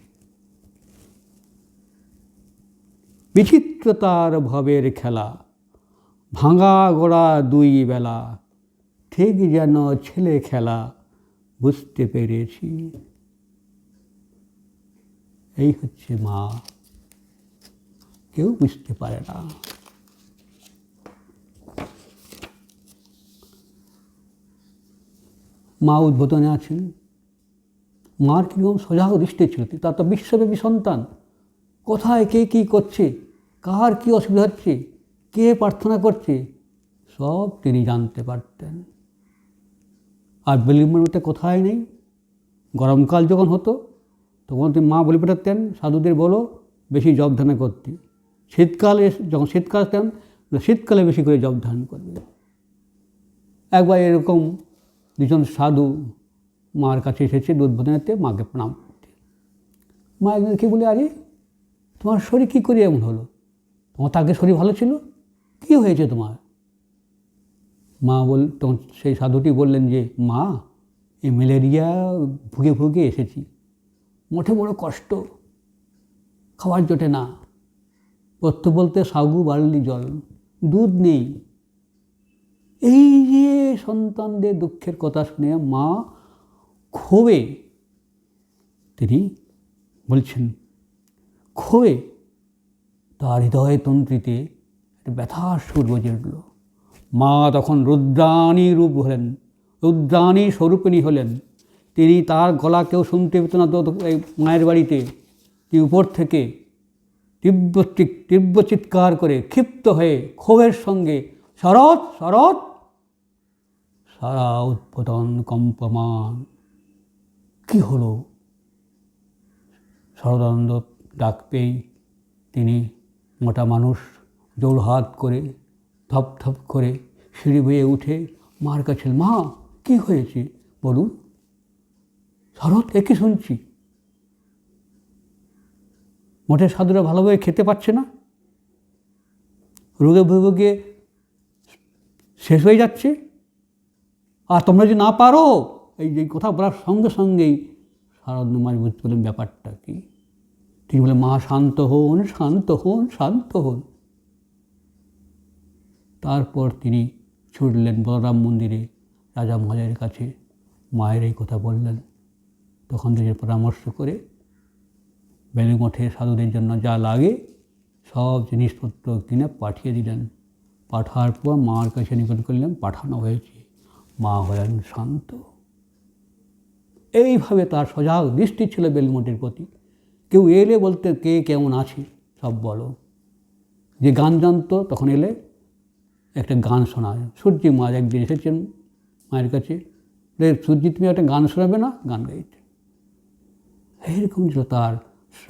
বিচিত্রতার ভবের খেলা, ভাঙা গোড়া দুই বেলা, ঠিক যেন ছেলে খেলা, বুঝতে পেরেছি। এই হচ্ছে মা, কেউ বুঝতে পারে না। মা উদ্বোধনে আছেন। মার কীরকম সজাগ দৃষ্টি ছিল, তার তো বিশ্বব্যাপী সন্তান, কোথায় কে কী করছে, কার কী অসুবিধা হচ্ছে, কে প্রার্থনা করছে, সব তিনি জানতে পারতেন। আর বিলম্বনটা কোথায় নেই। গরমকাল যখন হতো তখন তিনি মা বলে পাঠাতেন, সাধুদের বলো বেশি জপ ধ্যান করতে। শীতকালে যখন শীতকাল আসতেন, শীতকালে বেশি করে জপ ধ্যান করবে। একবার এরকম দুজন সাধু মার কাছে এসেছে উদ্বোধনেতে মাকে প্রণাম করতে। মা একদিন কী বলে, আরে তোমার শরীর কী করে এমন হলো? তোমার তো আগে শরীর ভালো ছিল, কী হয়েছে তোমার? মা তখন সেই সাধুটি বললেন যে, মা এই ম্যালেরিয়া ভুগে ভুগে এসেছি, মোটে বড় কষ্ট, খাবার জোটে না, পথ্য বলতে সাগু বার্লি জল, দুধ নেই। এই যে সন্তানদের দুঃখের কথা শুনে মা ক্ষোভে, তিনি বলছেন, ক্ষোভে তার হৃদয় তন্ত্রীতে একটা ব্যথার সুর বেজে উঠল। মা তখন রুদ্রাণী রূপ হলেন, রুদ্রাণী স্বরূপিণী হলেন। তিনি তার গলা কেউ শুনতে পেত না। এই মায়ের বাড়িতে তিনি উপর থেকে তীব্র চিৎকার করে ক্ষিপ্ত হয়ে ক্ষোভের সঙ্গে, শরৎ শরৎ, সারা উদ্বোধন কম্পমান। কি হলো? শরদানন্দ ডাক পেয়েই তিনি মোটা মানুষ জোড়হাত করে ধপ ধপ করে সিঁড়ি বেয়ে উঠে মার কাছে, মা কি হয়েছে বলুন। শরৎ, একে শুনছি, মোটে সাধুরা ভালোভাবে খেতে পারছে না, রোগে ভোগে শেষ হয়ে যাচ্ছে, আর তোমরা যদি না পারো। এই যে কথা বলার সঙ্গে সঙ্গেই শারদ মাস বুঝতে পারলেন ব্যাপারটা কি। তিনি বলে, মা শান্ত হন, শান্ত হন, শান্ত হন। তারপর তিনি ছুটলেন বলরাম মন্দিরে রাজা মহারাজের কাছে, মায়ের এই কথা বললেন। তখন থেকে পরামর্শ করে বেলুড় মঠে সাধুদের জন্য যা লাগে সব জিনিসপত্র কিনে পাঠিয়ে দিলেন। পাঠার পর মার কাছে নিকট করলেন, পাঠানো হয়েছে। মা হলেন শান্ত। এইভাবে তার সজাগ দৃষ্টি ছিল বেলুড় মঠের প্রতি। কেউ এলে বলতে, কে কেমন আছে সব বলো। যে গান জানতো তখন এলে একটা গান শোনায়। সূর্যি মা একদিন এসেছেন মায়ের কাছে, সূর্যি তুমি একটা গান শোনাবে না? গান গাইতে। এইরকম ছিল তার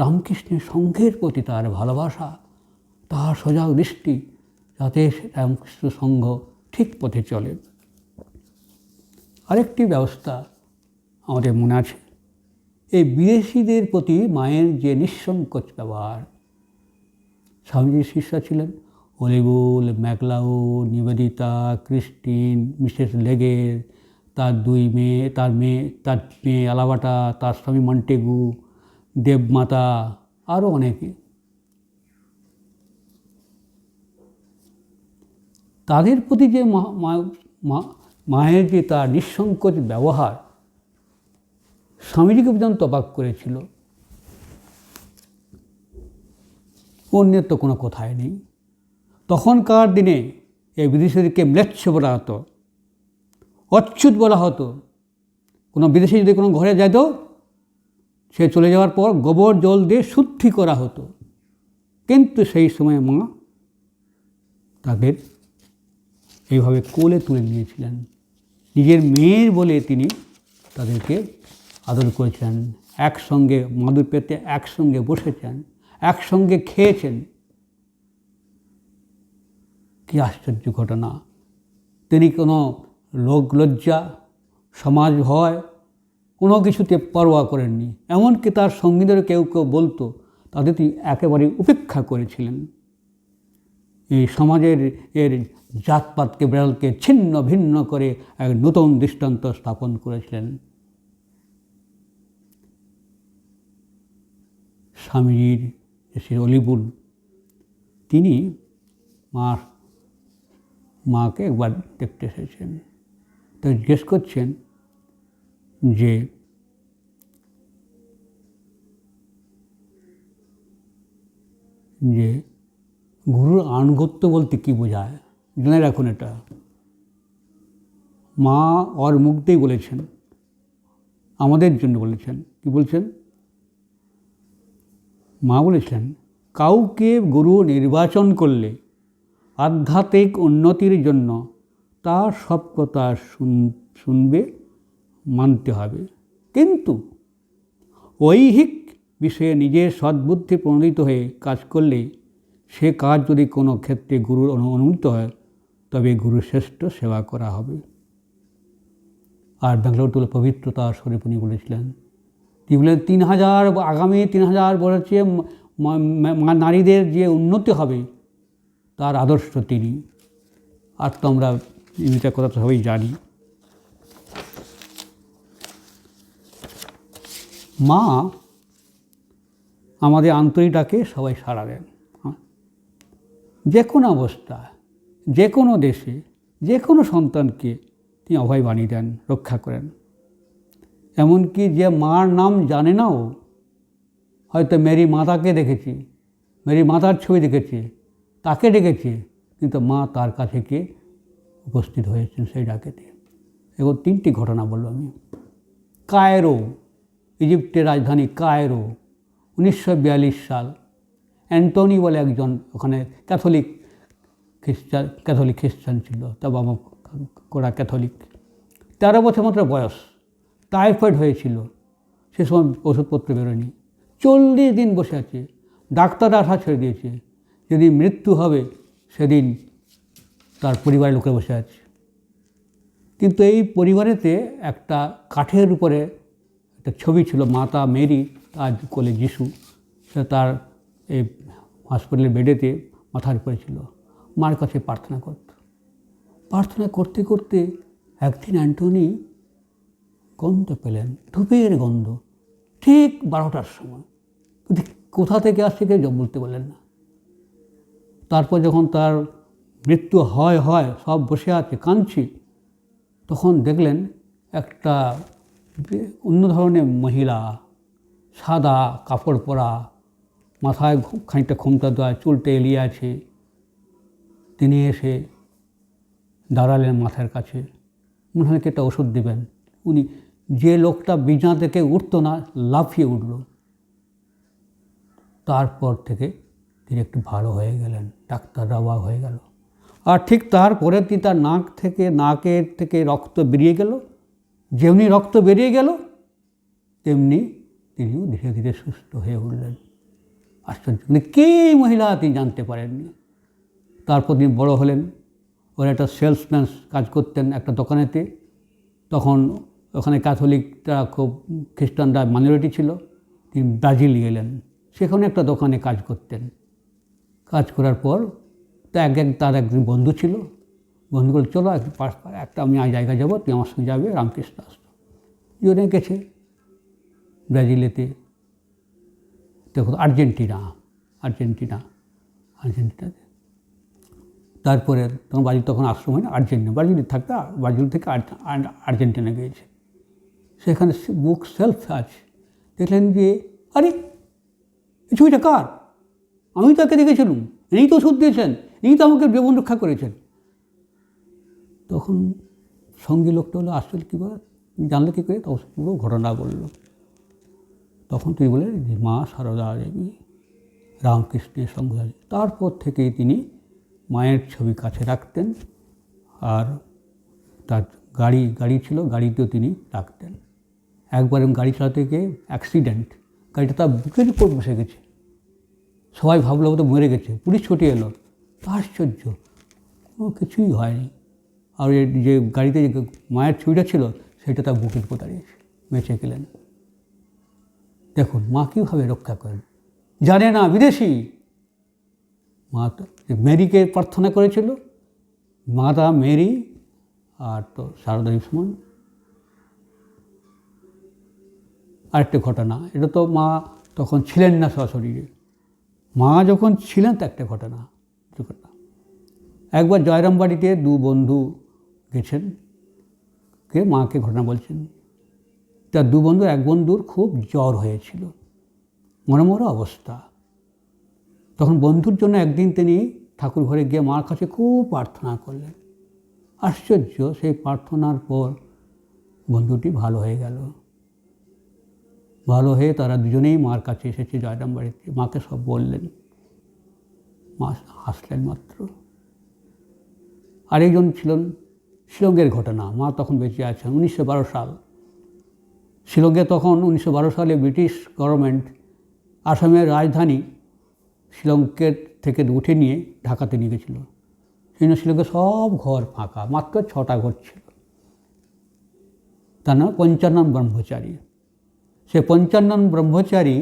রামকৃষ্ণের সঙ্ঘের প্রতি তার ভালোবাসা, তার সজাগ দৃষ্টি, যাতে রামকৃষ্ণ সঙ্ঘ ঠিক পথে চলে। আরেকটি ব্যবস্থা আমাদের মনে আছে, এই বিদেশিদের প্রতি মায়ের যে নিঃসংকোচ ব্যবহার। স্বামীজির শিষ্যা ছিলেন অলিবুল, ম্যাকলাউড, নিবেদিতা, ক্রিস্টিন, মিসেস লেগের, তার তার মেয়ে আলাবাটা, তার স্বামী মন্টেগু, দেবমাতা, আরও অনেকে। তাদের প্রতি যে মায়ের যে তার নিঃসংকোচ ব্যবহার স্বামীজিকে পর্যন্ত অবাক করেছিল। অন্যের তো কোনো কথাই নেই। তখনকার দিনে এই বিদেশিদেরকে ম্লেচ্ছ বলা হতো, অচ্যুত বলা হতো। কোনো বিদেশি যদি কোনো ঘরে যেত, সে চলে যাওয়ার পর গোবর জল দিয়ে শুদ্ধি করা হতো। কিন্তু সেই সময় মা তাদের এইভাবে কোলে তুলে নিয়েছিলেন। নিজের মেয়ের বলে তিনি তাদেরকে আদর করেছেন। একসঙ্গে মাদুর পেতে একসঙ্গে বসেছেন, একসঙ্গে খেয়েছেন। কী আশ্চর্য ঘটনা! তিনি কোনো লোক লজ্জা, সমাজ ভয় কোনো কিছুতে পরোয়া করেননি। এমনকি তার সঙ্গীদের কেউ কেউ বলতো, তাদের তিনি একেবারে উপেক্ষা করেছিলেন। এই সমাজের জাতপাতকে বিড়ালকে ছিন্ন ভিন্ন করে এক নতুন দৃষ্টান্ত স্থাপন করেছিলেন। স্বামীজির শ্রী অলিবুল, তিনি মাকে একবার দেখতে এসেছেন। তো জিজ্ঞেস করছেন যে গুরুর আনুগত্য বলতে কী বোঝায়, জেনে রাখুন এটা। মা ওর মুখ দিয়েই বলেছেন, আমাদের জন্য বলেছেন। কি বলছেন? মা বলেছেন, কাউকে গুরু নির্বাচন করলে আধ্যাত্মিক উন্নতির জন্য তার সব কথা শুনবে, মানতে হবে। কিন্তু ঐহিক বিষয়ে নিজের সদ্বুদ্ধি প্রণোদিত হয়ে কাজ করলে সে কাজ যদি কোনো ক্ষেত্রে গুরুর অনুমোদিত হয়, তবে গুরু শ্রেষ্ঠ সেবা করা হবে। আর ব্যাঙ্গালোর তুলে পবিত্রতা স্বরূপিণী বলেছিলেন, তিনি বলেন, 3000 আগামী 3000 বছরে নারীদের যে উন্নতি হবে তার আদর্শ তিনি। আর তো আমরা এটা কথা সবাই জানি। মা আমাদের আন্তরিক ডাকে সবাই সাড়া দেন। যে কোনো অবস্থায়, যে কোনো দেশে, যে কোনো সন্তানকে তিনি অভয় বাণী দেন, রক্ষা করেন। এমনকি যে মার নাম জানে না, ও হয়তো মেরি মাতাকে দেখেছি, মেরি মাতার ছবি দেখেছি, তাকে ডেকেছে, কিন্তু মা তার কাছে গিয়ে উপস্থিত হয়েছেন সেই ডাকেতে। এবং 3টি ঘটনা বলব আমি। কায়রো, ইজিপ্টের রাজধানী কায়রো, 1942 সাল। অ্যান্টনি বলে একজন ওখানে ক্যাথলিক খ্রিস্টান ছিল, তা বাবা কোরা ক্যাথলিক। 13 বছর মাত্র বয়স, টাইফয়েড হয়েছিল। সে সময় ওষুধপত্র বেরোয়নি, 40 দিন বসে আছে। ডাক্তাররা আশা ছেড়ে দিয়েছে, যেদিন মৃত্যু হবে সেদিন তার পরিবারের লোকে বসে আছে। কিন্তু এই পরিবারেতে একটা কাঠের উপরে একটা ছবি ছিল, মাতা মেরি, তার কোলে যিশু। সে তার এই হসপিটালের বেডেতে মাথার উপরে ছিল, মার কাছে প্রার্থনা করত। প্রার্থনা করতে করতে একদিন অ্যান্টনি গন্ধ পেলেন, ধূপের গন্ধ, ঠিক 12টার সময়। কিন্তু কোথা থেকে আসছে কেউ বলতে বললেন না। তারপর যখন তার মৃত্যু হয় সব বসে আছে, কাঁদছি, তখন দেখলেন একটা অন্য ধরনের মহিলা, সাদা কাপড় পরা, মাথায় খানিকটা খোমটা দেওয়া, চুলটা এলিয়ে আছে। তিনি এসে দাঁড়ালেন মাথার কাছে, মনে হয় একটা ওষুধ দেবেন। উনি, যে লোকটা বিছানা থেকে উঠতো না, লাফিয়ে উঠল। তারপর থেকে তিনি একটু ভালো হয়ে গেলেন, ডাক্তাররা অবাক হয়ে গেল। আর ঠিক তারপরে তার নাকের থেকে রক্ত বেরিয়ে গেল। যেমনি রক্ত বেরিয়ে গেল তেমনি তিনিও ধীরে ধীরে সুস্থ হয়ে উঠলেন। আশ্চর্য, কে মহিলা তিনি জানতে পারেননি। তারপর তিনি বড় হলেন, ওরা একটা সেলসম্যান কাজ করতেন একটা দোকানেতে। তখন ওখানে ক্যাথলিকরা খুব, খ্রিস্টানরা মাইনরিটি ছিল। তিনি ব্রাজিল গেলেন, সেখানে একটা দোকানে কাজ করতেন। কাজ করার পর তার একজন বন্ধু ছিল, বন্ধু বলে, চলো একটা আমি জায়গায় যাবো, তুই আমার সঙ্গে যাবে, রামকৃষ্ণ আসতো। জনে গেছে ব্রাজিলেতে, দেখো আর্জেন্টিনাতে। তারপরে তখন ব্রাজিল, তখন আশ্রম হয় না, ব্রাজিলে থাকতে ব্রাজিল থেকে আর্জেন্টিনা গিয়েছে। সেখানে বুক সেলফ আছে, দেখলেন যে আরে এই ছবিটা কার? আমি তাকে দেখেছিলাম, ইনি তো ওষুধ দিয়েছেন, ইনি তো আমাকে জীবন রক্ষা করেছেন। তখন সঙ্গী লোকটা হলো, আসলে কী বলে, জানলে কী করে? তখন পুরো ঘটনা বলল। তখন তিনি বলে, মা সারদা দেবী রামকৃষ্ণের সঙ্গে। তারপর থেকেই তিনি মায়ের ছবি কাছে রাখতেন, আর তার গাড়ি ছিল, গাড়িতেও তিনি রাখতেন। একবার গাড়ি চালাতে গিয়ে অ্যাক্সিডেন্ট, গাড়িটা তার বুকের উপর বসে গেছে। সবাই ভাবলো তো মরে গেছে, পুলিশ ছুটে এলো। আশ্চর্য, কোনো কিছুই হয়নি। আর যে গাড়িতে যে মায়ের ছবিটা ছিল সেটা তার বুকের উপর দাঁড়িয়েছে, বেঁচে গেলেন। দেখুন মা কীভাবে রক্ষা করেন, জানে না, বিদেশি। মা মেরিকে প্রার্থনা করেছিল, মাতা মেরি আর তো সারদা লক্ষ্মণ। আরেকটা ঘটনা, এটা তো মা তখন ছিলেন না সশরীরে, মা যখন ছিলেন তো একটা ঘটনা। একবার জয়রামবাড়িতে 2 বন্ধু গেছেন, মাকে ঘটনা বলছেন। তার 2 বন্ধু, এক বন্ধুর খুব জ্বর হয়েছিল, মরমরা অবস্থা। তখন বন্ধুর জন্য একদিন তিনি ঠাকুর ঘরে গিয়ে মার কাছে খুব প্রার্থনা করলেন। আশ্চর্য, সেই প্রার্থনার পর বন্ধুটি ভালো হয়ে গেল। ভালো হয়ে তারা দুজনেই মার কাছে এসেছে জয়রামবাড়িতে, মাকে সব বললেন। মা হাসলেন মাত্র। আরেকজন ছিলেন শিলংয়ের ঘটনা, মা তখন বেঁচে আছেন, 1912 সাল। শিলংয়ে তখন 1912 সালে ব্রিটিশ গভর্নমেন্ট আসামের রাজধানী শিলংকে থেকে উঠে নিয়ে ঢাকাতে নিয়ে গেছিল। সেই জন্য শিলংয়ে সব ঘর ফাঁকা, মাত্র 6টা ঘর ছিল। তার নাম পঞ্চানন ব্রহ্মচারী। সে পঞ্চানন ব্রহ্মচারী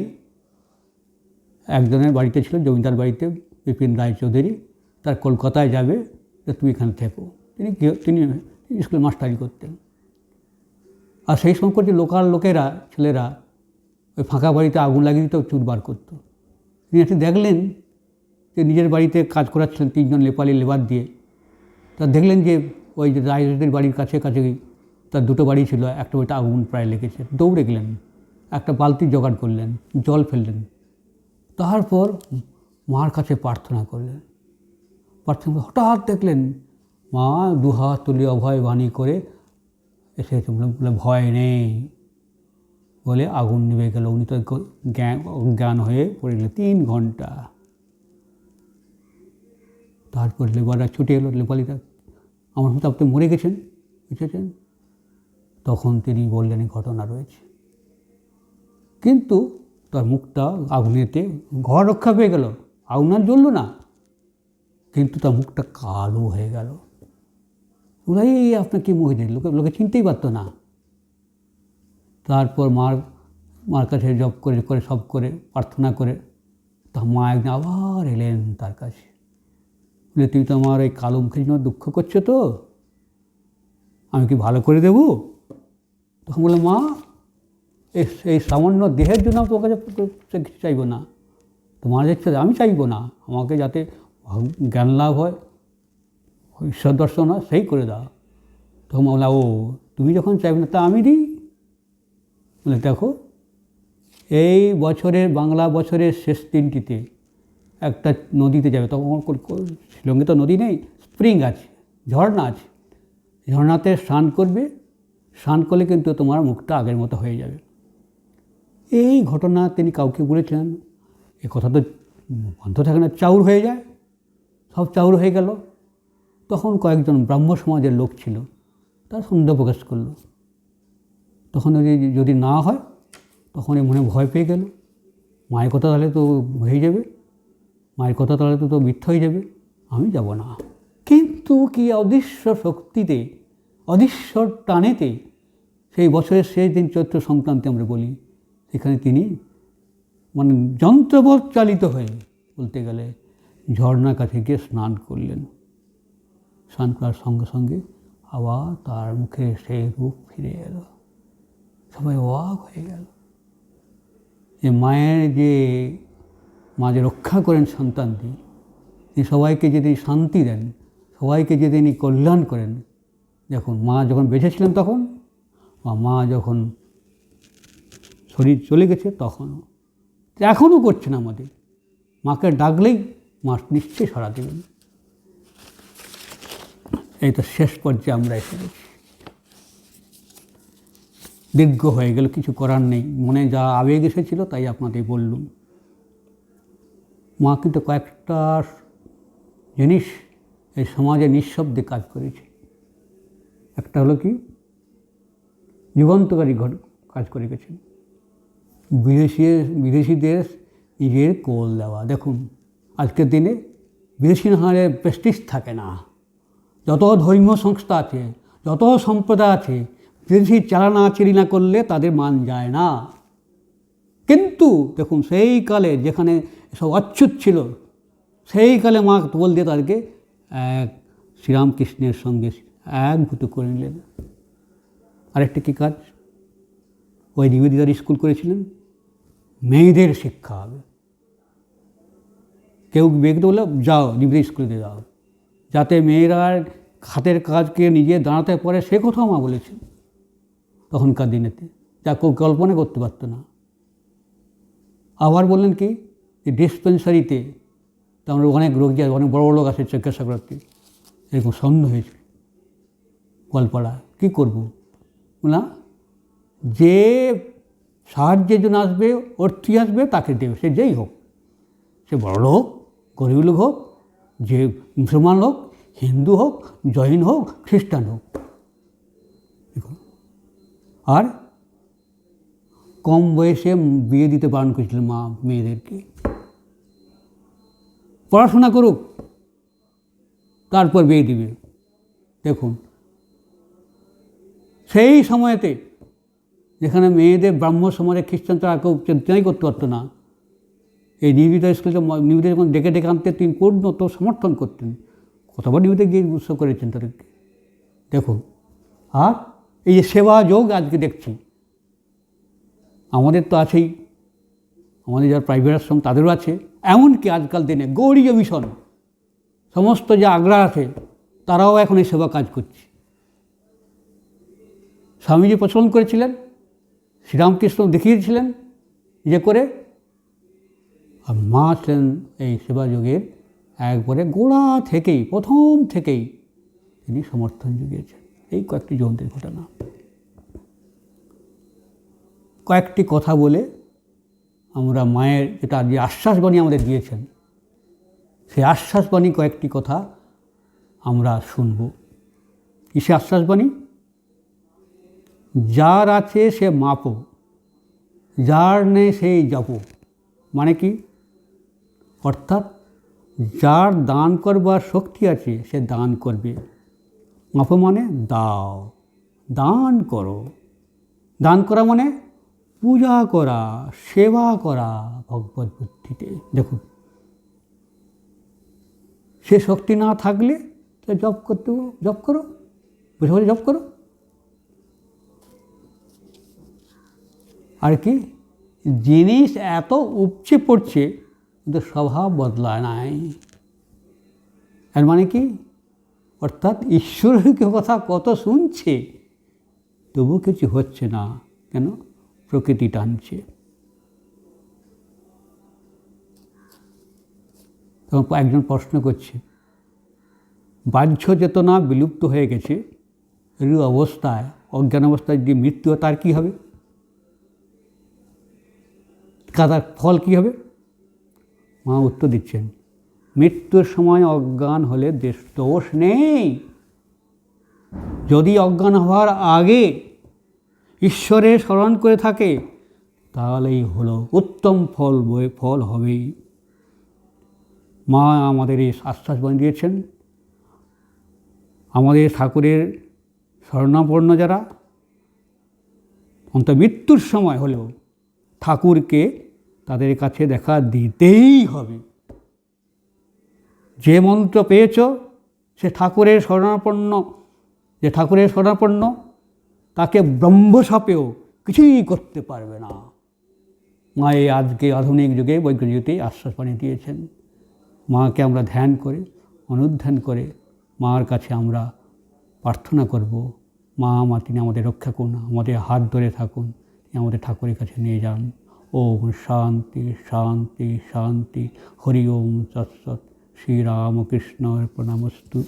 একজনের বাড়িতে ছিল, জমিদার বাড়িতে, বিপিন রায়চৌধুরী। তার কলকাতায় যাবে, তুমি এখানে থেকো। তিনি স্কুলে মাস্টারি করতেন। আর সেই সময় যে লোকাল লোকেরা, ছেলেরা ওই ফাঁকা বাড়িতে আগুন লাগিয়ে দিত, চুরবার করতো। তিনি একটু দেখলেন যে নিজের বাড়িতে কাজ করাচ্ছিলেন 3 জন নেপালি লেবার দিয়ে, তা দেখলেন যে ওই যে রায়দের বাড়ির কাছাকাছি তার 2টো বাড়ি ছিল, একটা বাড়িতে আগুন প্রায় লেগেছে। দৌড়ে গেলেন, একটা বালতি জোগাড় করলেন, জল ফেললেন, তারপর মার কাছে প্রার্থনা করলেন। প্রার্থনা করে হঠাৎ দেখলেন মা 2 হাত তুলে অভয় বাণী করে এসেছে, বলে ভয় নেই বলে আগুন নিভে গেল। উনি তো জ্ঞান হয়ে পড়ে গেলেন 3 ঘন্টা। তারপর লেবাররা ছুটে এলো, নেপালিরা, আমার মতো আপনি মরে গেছেন, বুঝেছেন? তখন তিনি বললেন ঘটনা রয়েছে, কিন্তু তার মুখটা আগুনেতে, ঘর রক্ষা পেয়ে গেল, আগুন আর জ্বলল না, কিন্তু তার মুখটা কালো হয়ে গেল। ওরাই আপনার কি মুখে দিল, লোকে চিনতেই পারতো না। তারপর মার কাছে জপ করে সব করে প্রার্থনা করে তা মা একদিন আবার এলেন তার কাছে, বলে তুই তো আমার এই কালো মুখের জন্য দুঃখ করছো, তো আমি কি ভালো করে দেবো? তখন বলে মা এই সামান্য দেহের জন্য আমি তোমার কাছে কিছু চাইবো না, তোমার ইচ্ছা আমি চাইবো না, আমাকে যাতে জ্ঞান লাভ হয়, ঈশ্বর দর্শন হয়, সেই করে দাও। তখন বলা ও তুমি যখন চাইবে না তা আমি দিই। বলে দেখো এই বছরের বাংলা বছরের শেষ দিনটিতে একটা নদীতে যাবে, তখন শিলংয়ে তো নদী নেই, স্প্রিং আছে, ঝর্ণা আছে, ঝর্ণাতে স্নান করবে, স্নান করলে কিন্তু তোমার মুখটা আগের মতো হয়ে যাবে। এই ঘটনা তিনি কাউকে বলেছিলেন, এ কথা তো বন্ধ থাকে না, চাউর হয়ে যায়, সব চাউর হয়ে গেল। তখন কয়েকজন ব্রাহ্ম সমাজের লোক ছিল, তারা সন্দেহ প্রকাশ করল। তখন যদি না হয়, তখন এই মনে ভয় পেয়ে গেল, মায়ের কথা তাহলে তো হয়ে যাবে, মায়ের কথা তাহলে তো মিথ্যা হয়ে যাবে, আমি যাব না। কিন্তু কি অদৃশ্য শক্তিতে, অদৃশ্য টানেতে সেই বছরের শেষ দিন চৈত্র সংক্রান্তি আমরা বলি, সেখানে তিনি মানে যন্ত্রবৎ চালিত হয়ে বলতে গেলে ঝর্ণার কাছে গিয়ে স্নান করলেন। স্নান করার সঙ্গে সঙ্গে আবার তার মুখে সেই রূপ ফিরে এলো। সবাই অবাক হয়ে গেল যে মায়ের যে মা যে রক্ষা করেন সন্তানটি, তিনি সবাইকে যে তিনি শান্তি দেন, সবাইকে যে তিনি কল্যাণ করেন। যখন মা যখন বেঁচে ছিলেন তখন, বা মা যখন শরীর চলে গেছে তখনও, এখনও করছেন আমাদের। মাকে ডাকলেই মা নিশ্চয়ই সাড়া দেবেন। এই তো শেষ পর্যায়ে আমরা এসে গেছি। দীর্ঘ হয়ে গেল, কিছু করার নেই, মনে যা আবেগ এসেছিল তাই আপনাদের বললুম। মা কিন্তু কয়েকটা জিনিস এই সমাজে নিঃশব্দে কাজ করেছে। একটা হলো কি, যুগান্তকারী কাজ করে গেছেন, বিদেশিদের নিজের কোল দেওয়া। দেখুন আজকের দিনে বিদেশি না হলে প্রেস্টিজ থাকে না, যত ধর্মীয় সংস্থা আছে, যত সম্প্রদায় আছে, বিদেশি চালানা চিরিনা করলে তাদের মান যায় না। কিন্তু দেখুন সেই কালে যেখানে সব অচ্ছুত ছিল, সেই কালে মা তোল দিয়ে তাদেরকে এক শ্রীরামকৃষ্ণের সঙ্গে একভূত করে নিলেন। আরেকটা কী কাজ, ওই নিবেদিতার স্কুল করেছিলেন, মেয়েদের শিক্ষা হবে। কেউ মেয়েকে বললো যাও নিবেদিতা স্কুলে যাও, যাতে মেয়েরা হাতের কাজকে নিজে দাঁড়াতে পারে, সে কথাও মা বলেছেন তখনকার দিনেতে, যা কেউ কল্পনা করতে পারতো না। আবার বললেন কি, যে ডিসপেন্সারিতে তো আমরা অনেক রোগী আছে, অনেক বড় বড় লোক আছে চিকিৎসা করতে, এরকম সন্দেহ হয়েছে গোয়ালপাড়া, কী করবো না, যে সাহায্যের জন্য আসবে, অর্থী আসবে, তাকে দেবে, সে যেই হোক, সে বড় লোক, গরিব লোক হোক, যে মুসলমান হোক, হিন্দু হোক, জৈন হোক, খ্রিস্টান হোক। দেখুন, আর কম বয়সে বিয়ে দিতে বারণ করেছিলেন মা মেয়েদেরকে, পড়াশোনা করুক তারপর বিয়ে দিবে। দেখুন সেই সময়তে যেখানে মেয়েদের ব্রাহ্ম সমাজে খ্রিস্টান তারা কেউ চিন্তাই করতে পারতো না, এই নিবেদিতা স্কুলে নিবেদিতা যখন ডেকে ডেকে আনতে তিনি পূর্ণ তো সমর্থন করতেন, কতবার নিবেদিতা গিয়ে উৎসব করেছেন তাদেরকে। দেখুন, আর এই যে সেবা যোগ আজকে দেখছি, আমাদের তো আছেই, আমাদের যারা প্রাইভেট আশ্রম তাদেরও আছে। এমনকি আজকাল দিনে গৌড়ীয় মিশন সমস্ত যে আগ্রা আছে তারাও এখন এই সেবা কাজ করছে। স্বামীজি প্রচলন করেছিলেন, শ্রীরামকৃষ্ণ দেখিয়েছিলেন যে করে, আর মা ছিলেন এই সেবা যুগের একবারে গোড়া থেকেই, প্রথম থেকেই তিনি সমর্থন জুগিয়েছেন। এই কয়েকটি জয়ন্তীর ঘটনা, কয়েকটি কথা বলে আমরা মায়ের যেটা যে আশ্বাসবাণী আমাদের দিয়েছেন, সেই আশ্বাসবাণী কয়েকটি কথা আমরা শুনব। কিসে আশ্বাসবাণী? যার আছে সে মাপো, যার নেই সেই জপো। মানে কি? অর্থাৎ যার দান করবার শক্তি আছে সে দান করবে। মাপো মানে দাও, দান করো। দান করা মানে পূজা করা, সেবা করা ভগবত বুদ্ধিতে। দেখুন, সে শক্তি না থাকলে তো জপ করতে, জপ করো, বুঝে বলে জপ করো। আর কি জিনিস এত উপচে পড়ছে কিন্তু স্বভাব বদলায় নাই। এর মানে কি? অর্থাৎ ঈশ্বরের কথা কত শুনছে তবু কিছু হচ্ছে না। কেন? প্রকৃতি টানছে। তখন একজন প্রশ্ন করছে, বাহ্য চেতনা বিলুপ্ত হয়ে গেছে, এই অবস্থায়, অজ্ঞান অবস্থায় যে মৃত্যু হয় তার কী হবে? তার ফল কী হবে? মা উত্তর দিচ্ছেন, মৃত্যুর সময় অজ্ঞান হলে দোষ নেই। যদি অজ্ঞান হওয়ার আগে ঈশ্বরের স্মরণ করে থাকে তাহলেই হলো উত্তম ফল হবেই। মা আমাদের এই আশ্বাসবাণী দিয়েছেন। আমাদের ঠাকুরের শরণাপন্ন যারা, অন্তত মৃত্যুর সময় হলেও ঠাকুরকে তাদের কাছে দেখা দিতেই হবে। যে মন্ত্র পেয়েছ সে ঠাকুরের শরণাপন্ন, যে ঠাকুরের শরণাপন্ন তাকে ব্রহ্মশাপেও কিছুই করতে পারবে না। মা এই আজকে আধুনিক যুগে বৈজ্ঞানিক যুগে আশ্বাসবাণী দিয়েছেন। মাকে আমরা ধ্যান করে, অনুধ্যান করে মার কাছে আমরা প্রার্থনা করব, মা তিনি আমাদের রক্ষা করুন, আমাদের হাত ধরে থাকুন, আমাদের ঠাকুরের কাছে নিয়ে যান। ওম শান্তি শান্তি শান্তি। হরি ওম তৎসৎ। শ্রীরামকৃষ্ণ প্রণামস্তু।